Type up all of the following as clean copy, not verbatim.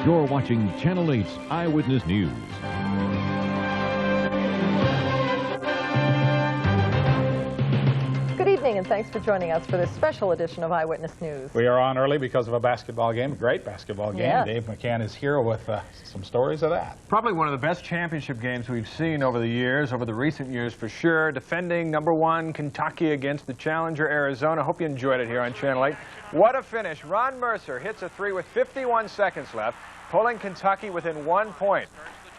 You're watching Channel 8's Eyewitness News. Good evening, and thanks for joining us for this special edition of Eyewitness News. We are on early because of a basketball game, a great basketball game. Yeah. Dave McCann is here with some stories of that. Probably one of the best championship games we've seen over the recent years for sure. Defending #1 Kentucky against the challenger Arizona. Hope you enjoyed it here on Channel 8. What a finish. Ron Mercer hits a three with 51 seconds left, pulling Kentucky within 1 point.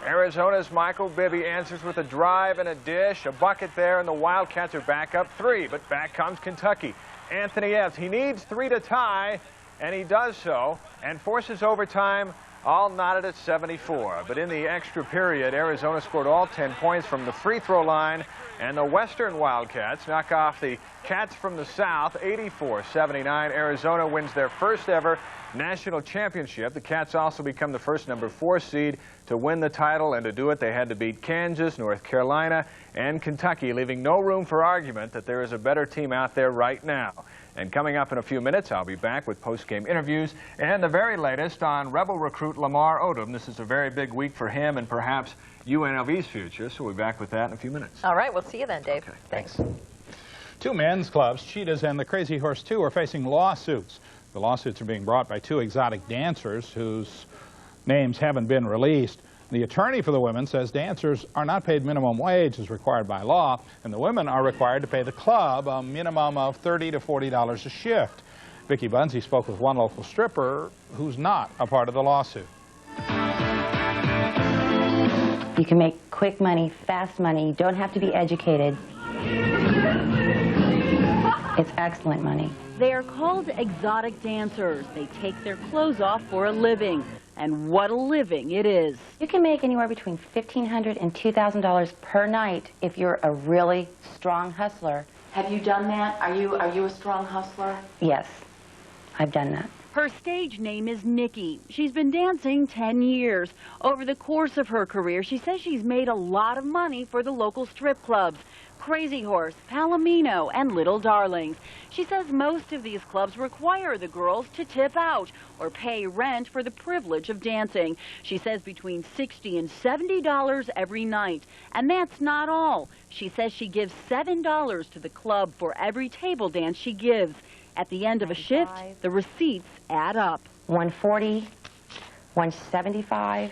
Arizona's Michael Bibby answers with a drive and a dish, a bucket there, and the Wildcats are back up 3. But back comes Kentucky. Anthony Epps, he needs 3 to tie, and he does so, and forces overtime, all knotted at 74. But in the extra period, Arizona scored all 10 points from the free throw line, and the Western Wildcats knock off the Cats from the South, 84-79. Arizona wins their first ever national championship. The Cats also become the first #4 seed to win the title, and to do it they had to beat Kansas, North Carolina, and Kentucky, leaving no room for argument that there is a better team out there right now. And coming up in a few minutes, I'll be back with post-game interviews and the very latest on Rebel recruit Lamar Odom. This is a very big week for him and perhaps UNLV's future, so we'll be back with that in a few minutes. All right, we'll see you then, Dave. Okay, Thanks. Two men's clubs, Cheetahs and the Crazy Horse 2, are facing lawsuits. The lawsuits are being brought by 2 exotic dancers whose names haven't been released. The attorney for the women says dancers are not paid minimum wage as required by law, and the women are required to pay the club a minimum of $30 to $40 a shift. Vicky Bunsey spoke with one local stripper who's not a part of the lawsuit. You can make quick money, fast money. You don't have to be educated. It's excellent money. They are called exotic dancers. They take their clothes off for a living. And what a living it is. You can make anywhere between $1,500 and $2,000 per night if you're a really strong hustler. Have you done that? Are you a strong hustler? Yes, I've done that. Her stage name is Nikki. She's been dancing 10 years. Over the course of her career, she says she's made a lot of money for the local strip clubs. Crazy Horse, Palomino, and Little Darlings. She says most of these clubs require the girls to tip out or pay rent for the privilege of dancing. She says between $60 and $70 every night. And that's not all. She says she gives $7 to the club for every table dance she gives. At the end of a shift, the receipts add up. $140, $175,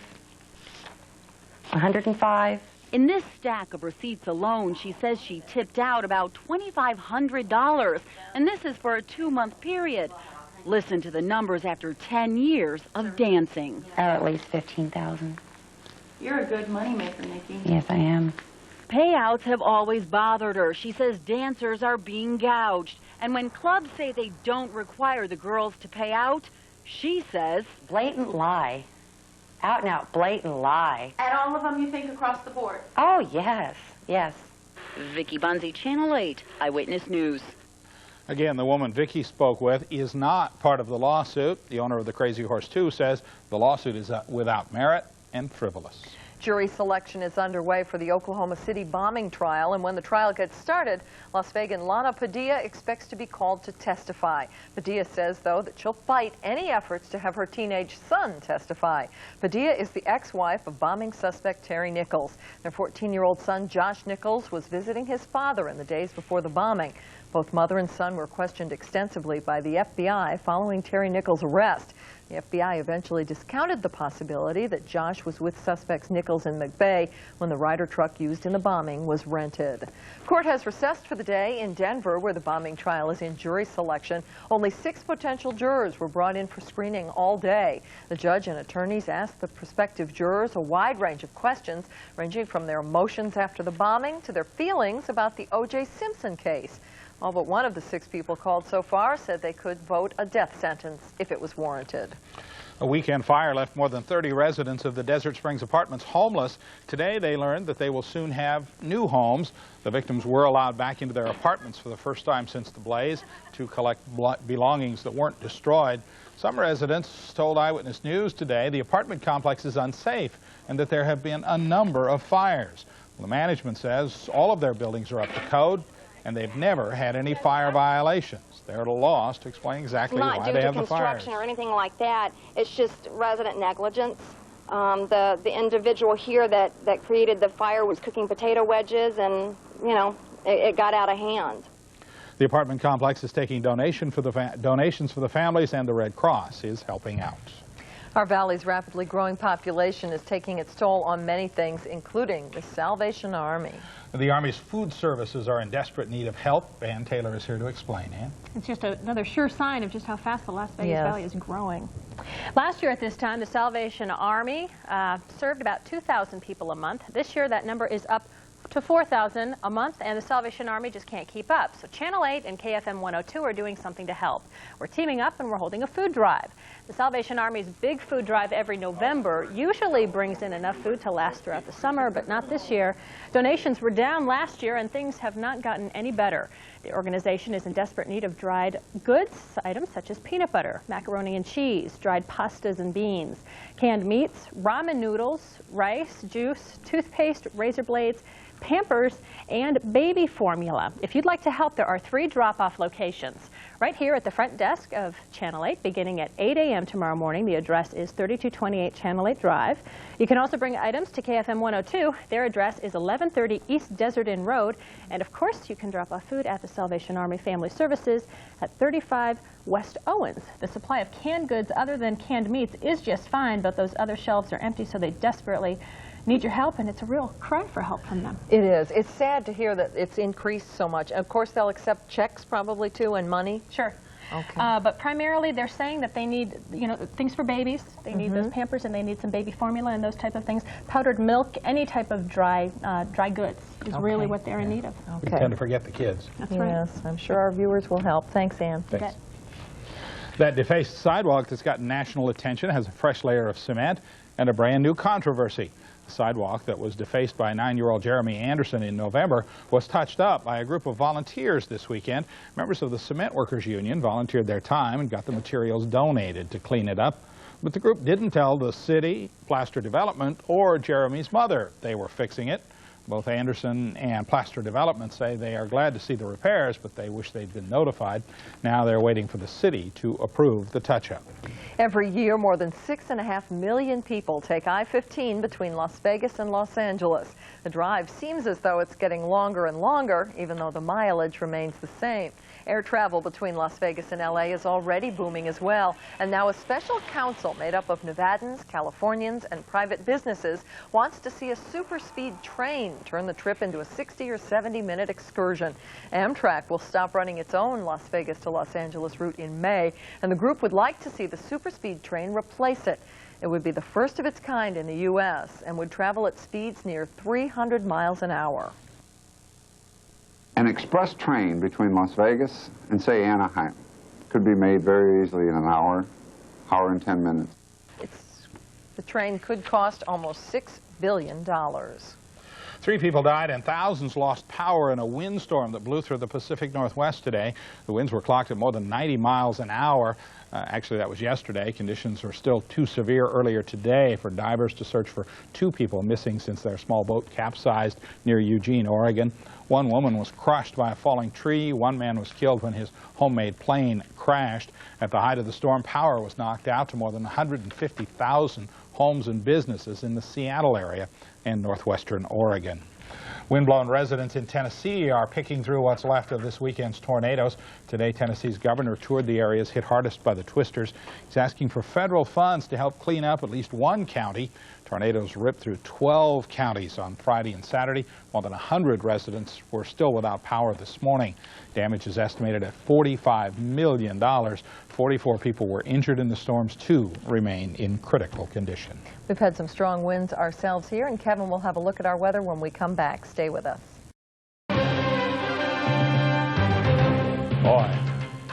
$105. In this stack of receipts alone, she says she tipped out about $2,500, and this is for a 2-month period. Listen to the numbers after 10 years of dancing. At least $15,000. You're a good moneymaker, Nikki. Yes, I am. Payouts have always bothered her. She says dancers are being gouged, and when clubs say they don't require the girls to pay out, she says, Blatant lie. Out and out, blatant lie. And all of them, you think, across the board? Oh, yes, yes. Vicky Bunsey, Channel 8, Eyewitness News. Again, the woman Vicky spoke with is not part of the lawsuit. The owner of the Crazy Horse 2 says the lawsuit is without merit and frivolous. Jury selection is underway for the Oklahoma City bombing trial, and when the trial gets started, Las Vegan Lana Padilla expects to be called to testify. Padilla says, though, that she'll fight any efforts to have her teenage son testify. Padilla is the ex-wife of bombing suspect Terry Nichols. Their 14-year-old son, Josh Nichols, was visiting his father in the days before the bombing. Both mother and son were questioned extensively by the FBI following Terry Nichols' arrest. The FBI eventually discounted the possibility that Josh was with suspects Nichols and McVeigh when the Ryder truck used in the bombing was rented. Court has recessed for the day in Denver, where the bombing trial is in jury selection. Only 6 potential jurors were brought in for screening all day. The judge and attorneys asked the prospective jurors a wide range of questions, ranging from their emotions after the bombing to their feelings about the O.J. Simpson case. All but one of the 6 people called so far said they could vote a death sentence if it was warranted. A weekend fire left more than 30 residents of the Desert Springs apartments homeless. Today they learned that they will soon have new homes. The victims were allowed back into their apartments for the first time since the blaze to collect belongings that weren't destroyed. Some residents told Eyewitness News today the apartment complex is unsafe and that there have been a number of fires. Well, the management says all of their buildings are up to code and they've never had any fire violations. They're at a loss to explain exactly why they have the fires. Not due to construction or anything like that. It's just resident negligence. The individual here that created the fire was cooking potato wedges, and, you know, it got out of hand. The apartment complex is taking donations for the families, and the Red Cross is helping out. Our valley's rapidly growing population is taking its toll on many things, including the Salvation Army. The Army's food services are in desperate need of help. Ann Taylor is here to explain. Ann? It's just another sure sign of just how fast the Las Vegas Valley is growing. Last year at this time, the Salvation Army served about 2,000 people a month. This year, that number is up to 4,000 a month, and the Salvation Army just can't keep up. So Channel 8 and KFM 102 are doing something to help. We're teaming up and we're holding a food drive. The Salvation Army's big food drive every November usually brings in enough food to last throughout the summer, but not this year. Donations were down last year and things have not gotten any better. The organization is in desperate need of dried goods, items such as peanut butter, macaroni and cheese, dried pastas and beans, canned meats, ramen noodles, rice, juice, toothpaste, razor blades, Pampers, and baby formula. If you'd like to help, there are 3 drop-off locations. Right here at the front desk of Channel 8, beginning at 8 a.m. tomorrow morning. The address is 3228 Channel 8 Drive. You can also bring items to KFM 102. Their address is 1130 East Desert Inn Road. And of course, you can drop off food at the Salvation Army Family Services at 35 West Owens. The supply of canned goods other than canned meats is just fine, but those other shelves are empty, so they desperately need your help, and it's a real cry for help from them. It is. It's sad to hear that it's increased so much. Of course, they'll accept checks probably too, and money. Sure. Okay. But primarily, they're saying that they need, you know, things for babies. They need those Pampers, and they need some baby formula and those type of things. Powdered milk, any type of dry goods is really what they're in need of. We tend to forget the kids. That's right. Yes, I'm sure our viewers will help. Thanks, Ann. Thanks. That defaced sidewalk that's gotten national attention has a fresh layer of cement and a brand new controversy. The sidewalk that was defaced by 9-year-old Jeremy Anderson in November was touched up by a group of volunteers this weekend. Members of the Cement Workers Union volunteered their time and got the materials donated to clean it up. But the group didn't tell the city, Plaster Development, or Jeremy's mother they were fixing it. Both Anderson and Plaster Development say they are glad to see the repairs, but they wish they'd been notified. Now they're waiting for the city to approve the touch-up. Every year, more than 6.5 million people take I-15 between Las Vegas and Los Angeles. The drive seems as though it's getting longer and longer, even though the mileage remains the same. Air travel between Las Vegas and L.A. is already booming as well. And now a special council made up of Nevadans, Californians, and private businesses wants to see a SuperSpeed Train turn the trip into a 60 or 70-minute excursion. Amtrak will stop running its own Las Vegas to Los Angeles route in May, and the group would like to see the SuperSpeed Train replace it. It would be the first of its kind in the U.S. and would travel at speeds near 300 miles an hour. An express train between Las Vegas and, say, Anaheim could be made very easily in an hour and 10 minutes. The train could cost almost $6 billion. 3 people died and thousands lost power in a windstorm that blew through the Pacific Northwest today. The winds were clocked at more than 90 miles an hour. Actually, that was yesterday. Conditions are still too severe earlier today for divers to search for 2 people missing since their small boat capsized near Eugene, Oregon. 1 woman was crushed by a falling tree. 1 man was killed when his homemade plane crashed. At the height of the storm, power was knocked out to more than 150,000 homes and businesses in the Seattle area and northwestern Oregon. Windblown residents in Tennessee are picking through what's left of this weekend's tornadoes. Today, Tennessee's governor toured the areas hit hardest by the twisters. He's asking for federal funds to help clean up at least 1 county. Tornadoes ripped through 12 counties on Friday and Saturday. More than 100 residents were still without power this morning. Damage is estimated at $45 million. 44 people were injured in the storms. 2 remain in critical condition. We've had some strong winds ourselves here, and Kevin will have a look at our weather when we come back. Stay with us. Boy,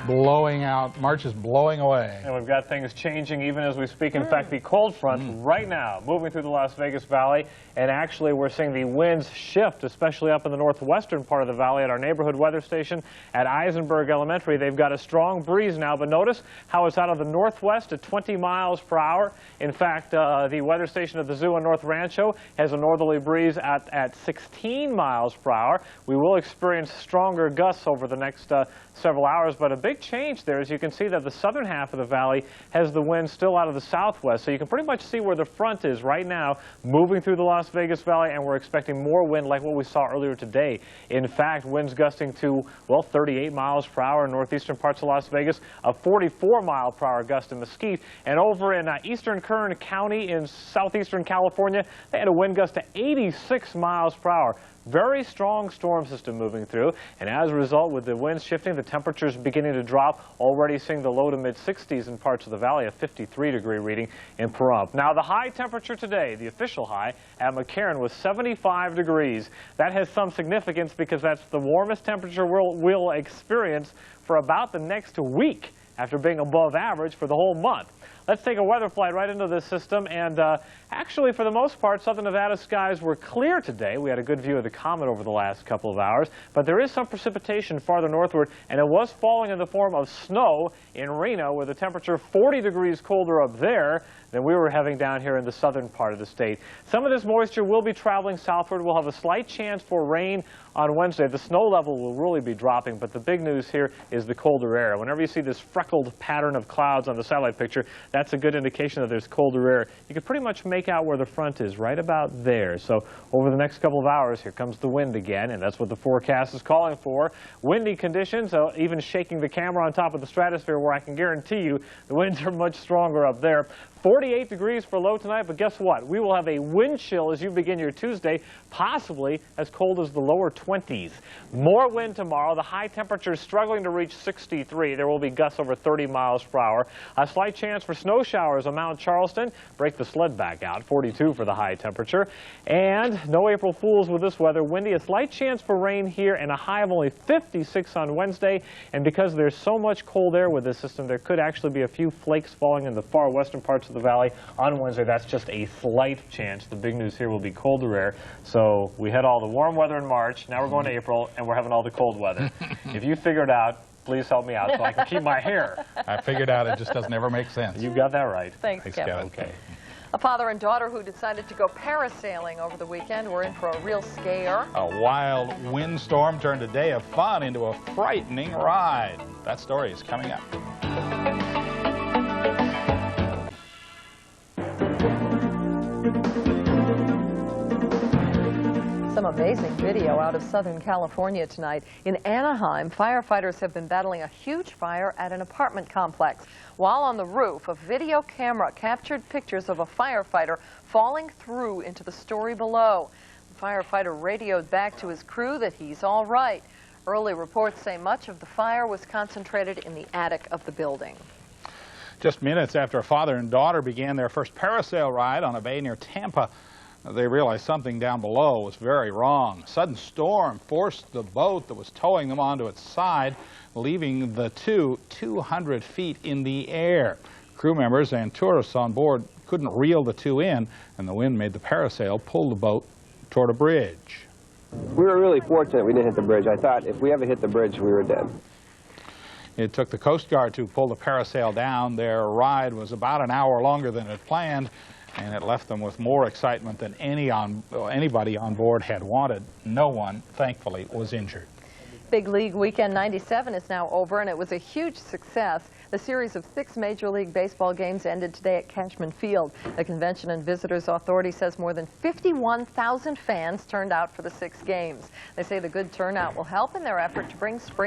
blowing out. March is blowing away. And we've got things changing even as we speak. In fact, the cold front right now moving through the Las Vegas Valley. And actually, we're seeing the winds shift, especially up in the northwestern part of the valley at our neighborhood weather station at Eisenberg Elementary. They've got a strong breeze now, but notice how it's out of the northwest at 20 miles per hour. In fact, the weather station at the zoo in North Rancho has a northerly breeze at 16 miles per hour. We will experience stronger gusts over the next several hours, but a big change there is you can see that the southern half of the valley has the wind still out of the southwest, so you can pretty much see where the front is right now moving through the Las Vegas Valley, and we're expecting more wind like what we saw earlier today. In fact, winds gusting to, well, 38 miles per hour in northeastern parts of Las Vegas, a 44-mile-per-hour gust in Mesquite, and over in eastern Kern County in southeastern California, they had a wind gust to 86 miles per hour. Very strong storm system moving through, and as a result, with the winds shifting, the temperatures beginning to drop, already seeing the low to mid-60s in parts of the valley, a 53-degree reading in Pahrump. Now, the high temperature today, the official high at McCarran, was 75 degrees. That has some significance because that's the warmest temperature we'll experience for about the next week after being above average for the whole month. Let's take a weather flight right into this system, and actually, for the most part, southern Nevada skies were clear today. We had a good view of the comet over the last couple of hours, but there is some precipitation farther northward, and it was falling in the form of snow in Reno, with the temperature 40 degrees colder up there than we were having down here in the southern part of the state. Some of this moisture will be traveling southward. We'll have a slight chance for rain on Wednesday. The snow level will really be dropping, but the big news here is the colder air. Whenever you see this freckled pattern of clouds on the satellite picture, that's a good indication that there's colder air. You can pretty much make out where the front is, right about there. So over the next couple of hours, here comes the wind again, and that's what the forecast is calling for. Windy conditions, even shaking the camera on top of the stratosphere, where I can guarantee you the winds are much stronger up there. 48 degrees for low tonight, but guess what? We will have a wind chill as you begin your Tuesday, possibly as cold as the lower 20s. More wind tomorrow. The high temperature is struggling to reach 63. There will be gusts over 30 miles per hour. A slight chance for snow showers on Mount Charleston. Break the sled back out. 42 for the high temperature. And no April Fools with this weather. Windy, a slight chance for rain here, and a high of only 56 on Wednesday. And because there's so much cold air with this system, there could actually be a few flakes falling in the far western parts of the valley on Wednesday. That's just a slight chance. The big news here will be colder air. So we had all the warm weather in March. Now we're going to April, and we're having all the cold weather. If you figured out, please help me out so I can keep my hair. I figured out it just doesn't ever make sense. You got that right. Thanks, Kevin. Okay. A father and daughter who decided to go parasailing over the weekend were in for a real scare. A wild windstorm turned a day of fun into a frightening ride. That story is coming up. Some amazing video out of Southern California tonight. In Anaheim, firefighters have been battling a huge fire at an apartment complex. While on the roof, a video camera captured pictures of a firefighter falling through into the story below. The firefighter radioed back to his crew that he's all right. Early reports say much of the fire was concentrated in the attic of the building. Just minutes after a father and daughter began their first parasail ride on a bay near Tampa, they realized something down below was very wrong. A sudden storm forced the boat that was towing them onto its side, leaving the two 200 feet in the air. Crew members and tourists on board couldn't reel the two in, and the wind made the parasail pull the boat toward a bridge. We were really fortunate we didn't hit the bridge. I thought if we ever hit the bridge, we were dead. It took the Coast Guard to pull the parasail down. Their ride was about an hour longer than it planned, and it left them with more excitement than anybody on board had wanted. No one, thankfully, was injured. Big League Weekend 97 is now over, and it was a huge success. The series of 6 Major League Baseball games ended today at Cashman Field. The Convention and Visitors Authority says more than 51,000 fans turned out for the 6 games. They say the good turnout will help in their effort to bring spring